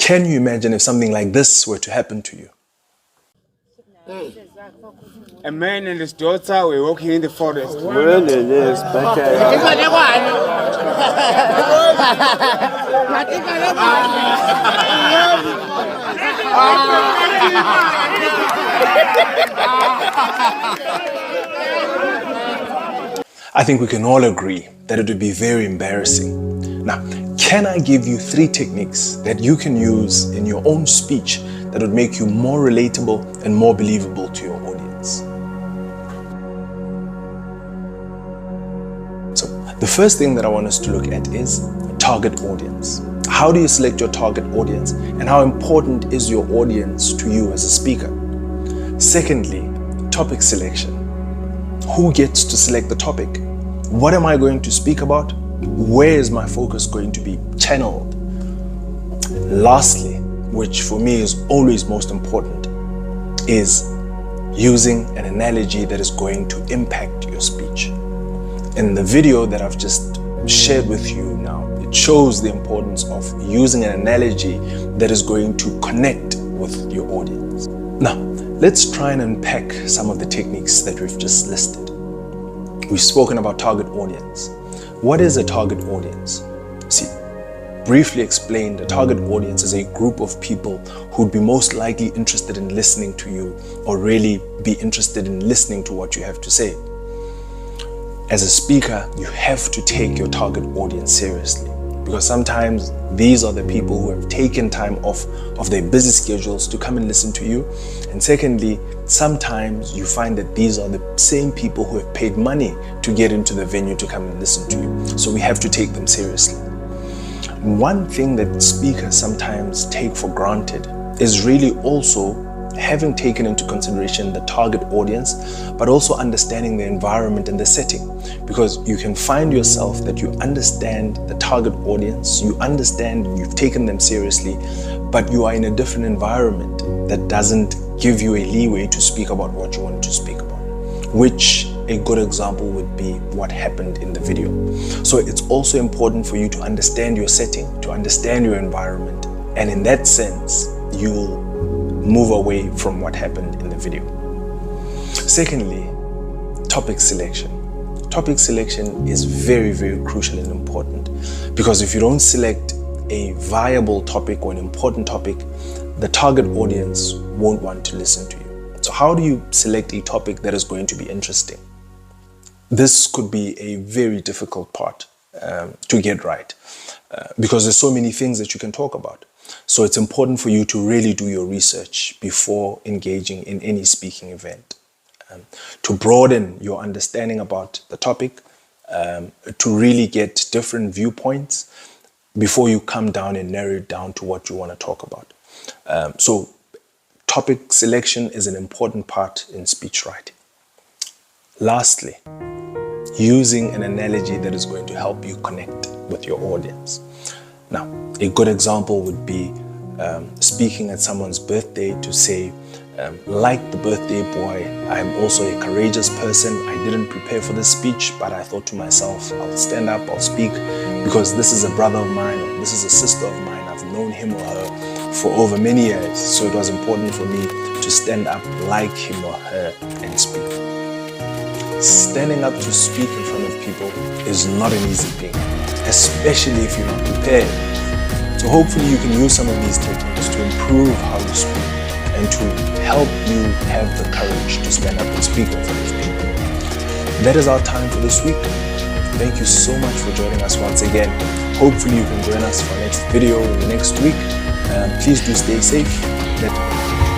Can you imagine if something like this were to happen to you? A man and his daughter were walking in the forest. Well, it is, but I think we can all agree that it would be very embarrassing. Now, can I give you 3 techniques that you can use in your own speech that would make you more relatable and more believable to your audience? So, the first thing that I want us to look at is target audience. How do you select your target audience, and how important is your audience to you as a speaker? Secondly, topic selection. Who gets to select the topic? What am I going to speak about? Where is my focus going to be channeled? Lastly, which for me is always most important, is using an analogy that is going to impact your speech. In the video that I've just shared with you now, it shows the importance of using an analogy that is going to connect with your audience. Now, let's try and unpack some of the techniques that we've just listed. We've spoken about target audience. What is a target audience? See, briefly explained, a target audience is a group of people who'd be most likely interested in listening to you, or really be interested in listening to what you have to say. As a speaker, you have to take your target audience seriously, because sometimes these are the people who have taken time off of their busy schedules to come and listen to you. And secondly, sometimes you find that these are the same people who have paid money to get into the venue to come and listen to you. So we have to take them seriously. One thing that speakers sometimes take for granted is really also having taken into consideration the target audience, but also understanding the environment and the setting. Because you can find yourself that you understand the target audience, you understand and you've taken them seriously, but you are in a different environment that doesn't give you a leeway to speak about what you want to speak about, which a good example would be what happened in the video. So it's also important for you to understand your setting, to understand your environment, and in that sense, you will move away from what happened in the video. Secondly, topic selection. Topic selection is very, very crucial and important, because if you don't select a viable topic or an important topic, the target audience won't want to listen to you. So how do you select a topic that is going to be interesting? This could be a very difficult part to get right, because there's so many things that you can talk about. So it's important for you to really do your research before engaging in any speaking event, to broaden your understanding about the topic, to really get different viewpoints before you come down and narrow it down to what you want to talk about. So topic selection is an important part in speech writing. Lastly, using an analogy that is going to help you connect with your audience. Now, a good example would be speaking at someone's birthday to say, like the birthday boy, I'm also a courageous person. I didn't prepare for this speech, but I thought to myself, I'll stand up, I'll speak, because this is a brother of mine, or this is a sister of mine. I've known him or her for over many years, so it was important for me to stand up like him or her and speak. Standing up to speak in front of people is not an easy thing, especially if you're not prepared. So hopefully you can use some of these techniques to improve how you speak and to help you have the courage to stand up and speak in front of people. That is our time for this week. Thank you so much for joining us once again. Hopefully you can join us for our next video next week. Please do stay safe.